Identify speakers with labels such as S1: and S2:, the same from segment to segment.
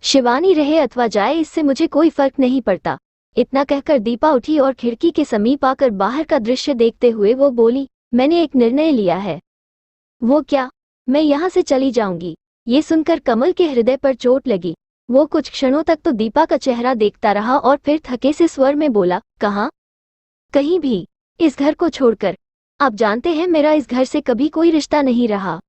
S1: शिवानी रहे अथवा जाए इससे मुझे कोई फर्क नहीं पड़ता। इतना कहकर दीपा उठी और खिड़की के समीप आकर बाहर का दृश्य देखते हुए वो बोली, मैंने एक निर्णय लिया है। वो क्या? मैं यहाँ से चली जाऊंगी। ये सुनकर कमल के हृदय पर चोट लगी। वो कुछ क्षणों तक तो दीपा का चेहरा देखता रहा और फिर थके से स्वर में बोला, कहाँ? कहीं भी, इस घर को छोड़कर। आप जानते हैं मेरा इस घर से कभी कोई रिश्ता नहीं रहा।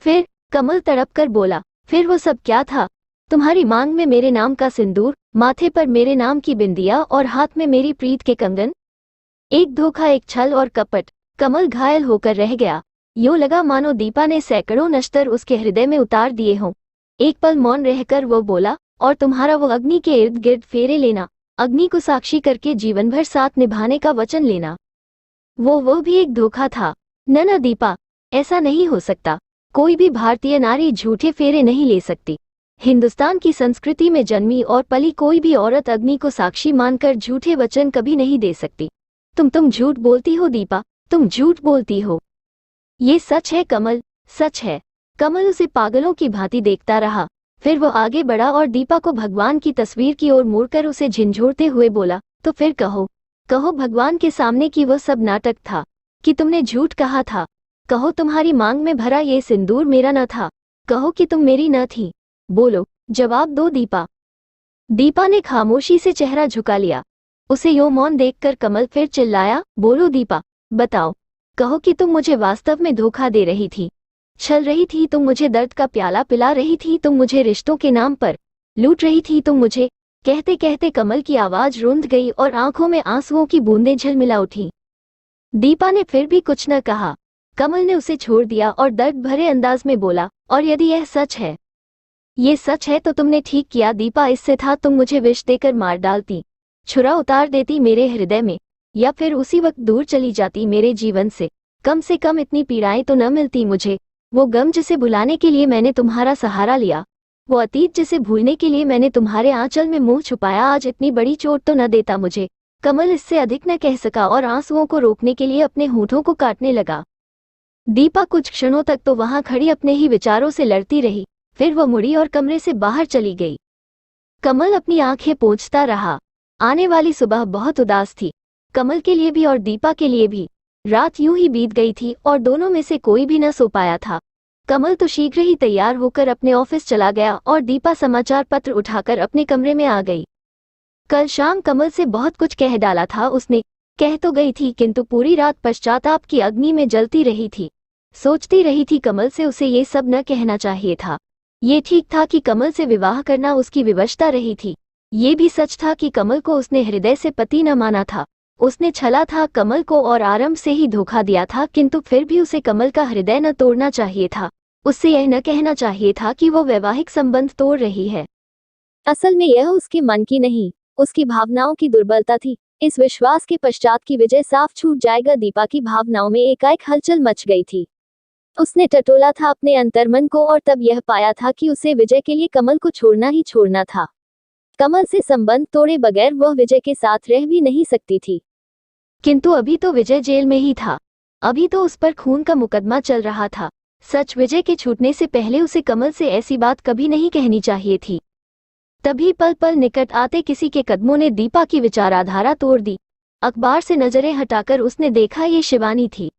S1: फिर? कमल तड़प कर बोला, फिर वो सब क्या था? तुम्हारी मांग में मेरे नाम का सिंदूर, माथे पर मेरे नाम की बिंदिया और हाथ में मेरी प्रीत के कंगन। एक धोखा, एक छल और कपट। कमल घायल होकर रह गया। यूं लगा मानो दीपा ने सैकड़ों नश्तर उसके हृदय में उतार दिए हों। एक पल मौन रहकर वो बोला, और तुम्हारा वो अग्नि के इर्द गिर्द फेरे लेना, अग्नि को साक्षी करके जीवन भर साथ निभाने का वचन लेना। वो भी एक धोखा था। न दीपा, ऐसा नहीं हो सकता। कोई भी भारतीय नारी झूठे फेरे नहीं ले सकती। हिंदुस्तान की संस्कृति में जन्मी और पली कोई भी औरत अग्नि को साक्षी मानकर झूठे वचन कभी नहीं दे सकती। तुम झूठ बोलती हो दीपा, तुम झूठ बोलती हो। ये सच है कमल, सच है। कमल उसे पागलों की भांति देखता रहा। फिर वो आगे बढ़ा और दीपा को भगवान की तस्वीर की ओर मुड़कर उसे झिंझोड़ते हुए बोला, तो फिर कहो भगवान के सामने कि वो सब नाटक था, कि तुमने झूठ कहा था। कहो तुम्हारी मांग में भरा ये सिंदूर मेरा न था। कहो कि तुम मेरी न थी। बोलो, जवाब दो दीपा। दीपा ने खामोशी से चेहरा झुका लिया। उसे यूं मौन देखकर कमल फिर चिल्लाया, बोलो दीपा, बताओ। कहो कि तुम मुझे वास्तव में धोखा दे रही थी, छल रही थी, तुम मुझे दर्द का प्याला पिला रही थी, तुम मुझे रिश्तों के नाम पर लूट रही थी, तुम मुझे। कहते कहते कमल की आवाज रुंध गई और आंखों में आंसुओं की बूंदें झिलमिला उठी। दीपा ने फिर भी कुछ न कहा। कमल ने उसे छोड़ दिया और दर्द भरे अंदाज में बोला, और यदि यह सच है, ये सच है तो तुमने ठीक किया दीपा। इससे था तुम मुझे विष देकर मार डालती, छुरा उतार देती मेरे हृदय में, या फिर उसी वक्त दूर चली जाती मेरे जीवन से कम इतनी पीड़ाएं तो न मिलती मुझे। वो गम जिसे भुलाने के लिए मैंने तुम्हारा सहारा लिया, वो अतीत जिसे भूलने के लिए मैंने तुम्हारे आंचल में मुंह छुपाया, आज इतनी बड़ी चोट तो न देता मुझे। कमल इससे अधिक न कह सका और आंसुओं को रोकने के लिए अपने होठों को काटने लगा। दीपा कुछ क्षणों तक तो वहां खड़ी अपने ही विचारों से लड़ती रही। फिर वो मुड़ी और कमरे से बाहर चली गई। कमल अपनी आंखें पोंछता रहा। आने वाली सुबह बहुत उदास थी, कमल के लिए भी और दीपा के लिए भी। रात यूं ही बीत गई थी और दोनों में से कोई भी न सो पाया था। कमल तो शीघ्र ही तैयार होकर अपने ऑफिस चला गया और दीपा समाचार पत्र उठाकर अपने कमरे में आ गई। कल शाम कमल से बहुत कुछ कह डाला था उसने। कह तो गई थी किंतु पूरी रात पश्चाताप की अग्नि में जलती रही थी। सोचती रही थी कमल से उसे ये सब न कहना चाहिए था। ये ठीक था कि कमल से विवाह करना उसकी विवशता रही थी। ये भी सच था कि कमल को उसने हृदय से पति न माना था। उसने छला था कमल को और आरंभ से ही धोखा दिया था, किंतु फिर भी उसे कमल का हृदय न तोड़ना चाहिए था। उससे यह न कहना चाहिए था कि वो वैवाहिक संबंध तोड़ रही है। असल में यह उसके मन की नहीं, उसकी भावनाओं की दुर्बलता थी। इस विश्वास के पश्चात की विजय साफ छूट जाएगा, दीपा की भावनाओं में एकाएक हलचल मच गई थी। उसने टटोला था अपने अंतर्मन को और तब यह पाया था कि उसे विजय के लिए कमल को छोड़ना ही छोड़ना था। कमल से संबंध तोड़े बगैर वह विजय के साथ रह भी नहीं सकती थी। किंतु अभी तो विजय जेल में ही था। अभी तो उस पर खून का मुकदमा चल रहा था। सच विजय के छूटने से पहले उसे कमल से ऐसी बात कभी नहीं कहनी चाहिए थी। तभी पल पल निकट आते किसी के कदमों ने दीपा की विचारधारा तोड़ दी। अखबार से नजरें हटाकर उसने देखा ये शिवानी थी।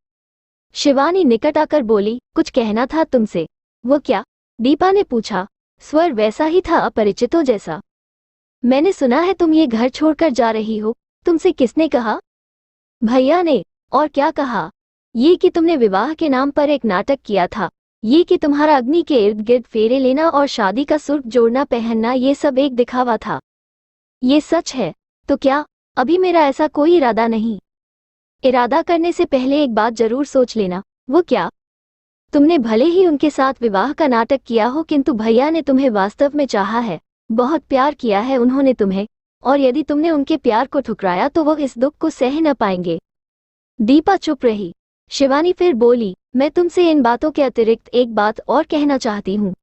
S1: शिवानी निकट आकर बोली, कुछ कहना था तुमसे। वो क्या? दीपा ने पूछा। स्वर वैसा ही था, अपरिचितों जैसा। मैंने सुना है तुम ये घर छोड़कर जा रही हो। तुमसे किसने कहा? भैया ने। और क्या कहा? ये कि तुमने विवाह के नाम पर एक नाटक किया था। ये कि तुम्हारा अग्नि के इर्द गिर्द फेरे लेना और शादी का सुर्ख जोड़ना पहनना ये सब एक दिखावा था। ये सच है तो क्या? अभी मेरा ऐसा कोई इरादा नहीं। इरादा करने से पहले एक बात जरूर सोच लेना। वो क्या? तुमने भले ही उनके साथ विवाह का नाटक किया हो, किंतु भैया ने तुम्हें वास्तव में चाहा है। बहुत प्यार किया है उन्होंने तुम्हें, और यदि तुमने उनके प्यार को ठुकराया तो वो इस दुख को सह न पाएंगे। दीपा चुप रही। शिवानी फिर बोली, मैं तुमसे इन बातों के अतिरिक्त एक बात और कहना चाहती हूँ।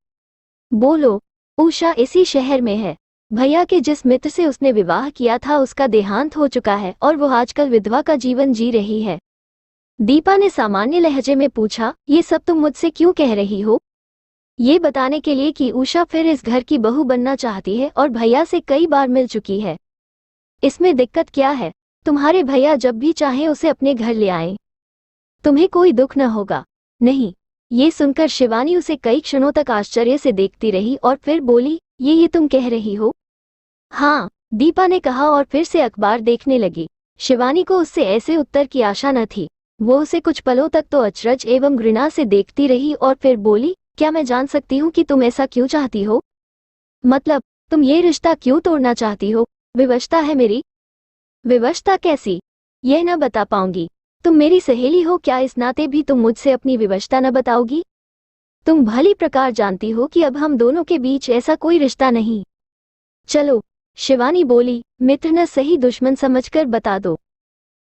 S1: बोलो। उषा इसी शहर में है। भैया के जिस मित्र से उसने विवाह किया था उसका देहांत हो चुका है और वो आजकल विधवा का जीवन जी रही है। दीपा ने सामान्य लहजे में पूछा, ये सब तुम मुझसे क्यों कह रही हो? ये बताने के लिए कि उषा फिर इस घर की बहू बनना चाहती है और भैया से कई बार मिल चुकी है। इसमें दिक्कत क्या है? तुम्हारे भैया जब भी चाहें उसे अपने घर ले आएं। तुम्हें कोई दुख न होगा। नहीं। ये सुनकर शिवानी उसे कई क्षणों तक आश्चर्य से देखती रही और फिर बोली, ये तुम कह रही हो? हाँ, दीपा ने कहा और फिर से अखबार देखने लगी। शिवानी को उससे ऐसे उत्तर की आशा न थी। वो उसे कुछ पलों तक तो अचरज एवं घृणा से देखती रही और फिर बोली, क्या मैं जान सकती हूँ कि तुम ऐसा क्यों चाहती हो? मतलब, तुम ये रिश्ता क्यों तोड़ना चाहती हो? विवशता है मेरी। विवशता कैसी? यह न बता पाऊंगी। तुम मेरी सहेली हो, क्या इस नाते भी तुम मुझसे अपनी विवशता न बताओगी? तुम भली प्रकार जानती हो कि अब हम दोनों के बीच ऐसा कोई रिश्ता नहीं। चलो, शिवानी बोली, मित्र न सही दुश्मन समझकर बता दो।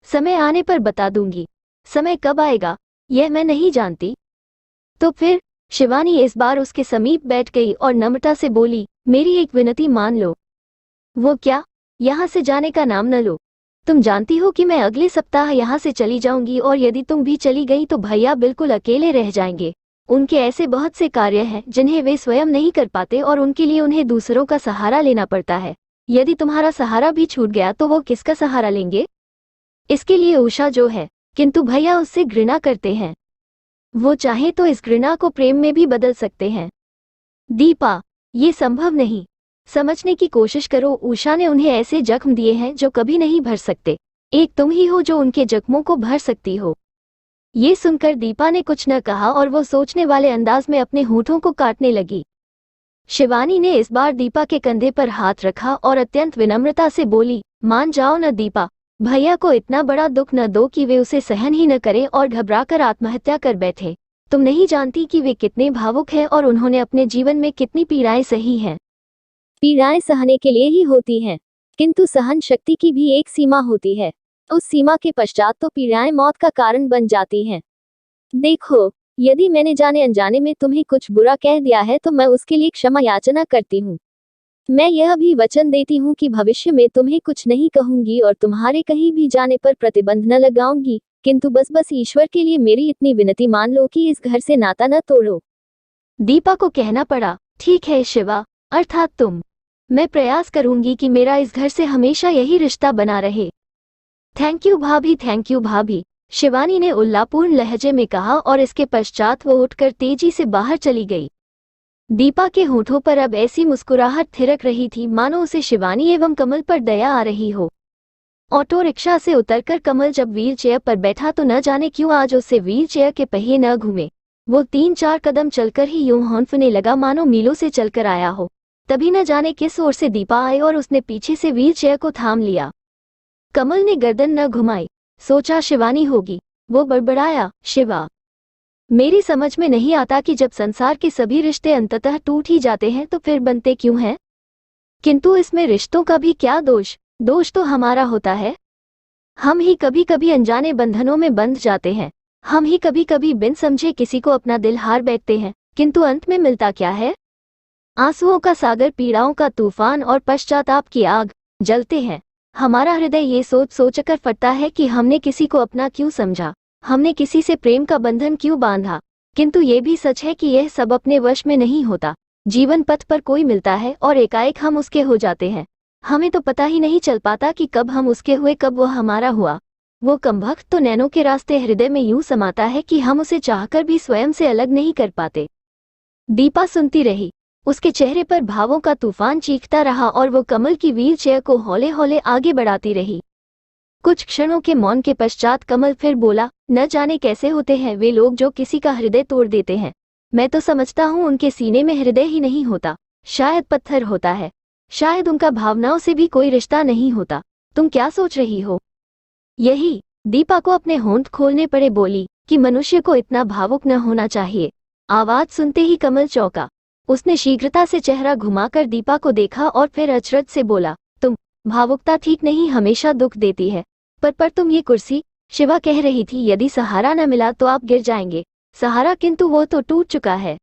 S1: समय आने पर बता दूंगी। समय कब आएगा यह मैं नहीं जानती। तो फिर? शिवानी इस बार उसके समीप बैठ गई और नम्रता से बोली, मेरी एक विनती मान लो। वो क्या? यहाँ से जाने का नाम न लो। तुम जानती हो कि मैं अगले सप्ताह यहाँ से चली जाऊंगी और यदि तुम भी चली गई तो भैया बिल्कुल अकेले रह जाएंगे। उनके ऐसे बहुत से कार्य हैं जिन्हें वे स्वयं नहीं कर पाते और उनके लिए उन्हें दूसरों का सहारा लेना पड़ता है। यदि तुम्हारा सहारा भी छूट गया तो वो किसका सहारा लेंगे? इसके लिए उषा जो है, किंतु भैया उससे घृणा करते हैं। वो चाहे तो इस घृणा को प्रेम में भी बदल सकते हैं। दीपा, ये संभव नहीं। समझने की कोशिश करो, उषा ने उन्हें ऐसे जख्म दिए हैं जो कभी नहीं भर सकते। एक तुम ही हो जो उनके जख्मों को भर सकती हो। ये सुनकर दीपा ने कुछ न कहा और वो सोचने वाले अंदाज में अपने होठों को काटने लगी। शिवानी ने इस बार दीपा के कंधे पर हाथ रखा और अत्यंत विनम्रता से बोली, मान जाओ न दीपा, भैया को इतना बड़ा दुख न दो कि वे उसे सहन ही न करें और घबराकर आत्महत्या कर बैठे। तुम नहीं जानती कि वे कितने भावुक हैं और उन्होंने अपने जीवन में कितनी पीड़ाएं सही हैं। पीड़ाएं सहने के लिए ही होती हैं, किंतु सहन शक्ति की भी एक सीमा होती है। उस सीमा के पश्चात तो पीड़ाएं मौत का कारण बन जाती हैं। देखो, यदि मैंने जाने अनजाने में तुम्हें कुछ बुरा कह दिया है तो मैं उसके लिए क्षमा याचना करती हूँ। मैं यह भी वचन देती हूँ कि भविष्य में तुम्हें कुछ नहीं कहूंगी और तुम्हारे कहीं भी जाने पर प्रतिबंध न लगाऊंगी, किंतु बस ईश्वर के लिए मेरी इतनी विनती मान लो कि इस घर से नाता न तोड़ो। दीपा को कहना पड़ा, ठीक है शिवा, अर्थात तुम। मैं प्रयास करूंगी कि मेरा इस घर से हमेशा यही रिश्ता बना रहे। थैंक यू भाभी, थैंक यू भाभी, शिवानी ने उल्लापूर्ण लहजे में कहा और इसके पश्चात वो उठकर तेजी से बाहर चली गई। दीपा के होठों पर अब ऐसी मुस्कुराहट थिरक रही थी मानो उसे शिवानी एवं कमल पर दया आ रही हो। ऑटो रिक्शा से उतरकर कमल जब व्हील चेयर पर बैठा तो न जाने क्यों आज उससे व्हील चेयर के पहिए न घूमे। वो 3-4 कदम चलकर ही यूं हौंफने लगा मानो मीलों से चलकर आया हो। तभी न जाने किस ओर से दीपा आई और उसने पीछे से व्हील चेयर को थाम लिया। कमल ने गर्दन न घुमाई, सोचा शिवानी होगी। वो बड़बड़ाया, शिवा, मेरी समझ में नहीं आता कि जब संसार के सभी रिश्ते अंततः टूट ही जाते हैं तो फिर बनते क्यों हैं? किंतु इसमें रिश्तों का भी क्या दोष? दोष तो हमारा होता है। हम ही कभी कभी अनजाने बंधनों में बंध जाते हैं। हम ही कभी कभी बिन समझे किसी को अपना दिल हार बैठते हैं, किंतु अंत में मिलता क्या है? आंसुओं का सागर, पीड़ाओं का तूफान और पश्चाताप की आग जलते हैं। हमारा हृदय ये सोच सोचकर फटता है कि हमने किसी को अपना क्यों समझा, हमने किसी से प्रेम का बंधन क्यों बांधा। किंतु ये भी सच है कि यह सब अपने वश में नहीं होता। जीवन पथ पर कोई मिलता है और एकाएक हम उसके हो जाते हैं। हमें तो पता ही नहीं चल पाता कि कब हम उसके हुए, कब वह हमारा हुआ। वो कमबख्त तो नैनों के रास्ते हृदय में यूं समाता है कि हम उसे चाहकर भी स्वयं से अलग नहीं कर पाते। दीपा सुनती रही। उसके चेहरे पर भावों का तूफान चीखता रहा और वो कमल की व्हील चेयर को हौले हौले आगे बढ़ाती रही। कुछ क्षणों के मौन के पश्चात कमल फिर बोला, न जाने कैसे होते हैं वे लोग जो किसी का हृदय तोड़ देते हैं। मैं तो समझता हूँ उनके सीने में हृदय ही नहीं होता, शायद पत्थर होता है। शायद उनका भावनाओं से भी कोई रिश्ता नहीं होता। तुम क्या सोच रही हो? यही। दीपा को अपने होंठ खोलने पड़े, बोली कि मनुष्य को इतना भावुक न होना चाहिए। आवाज सुनते ही कमल चौंका। उसने शीघ्रता से चेहरा घुमाकर दीपा को देखा और फिर अचरज से बोला, तुम, भावुकता ठीक नहीं, हमेशा दुख देती है। पर तुम ये कुर्सी, शिवा कह रही थी यदि सहारा न मिला तो आप गिर जाएंगे। सहारा, किंतु वो तो टूट चुका है।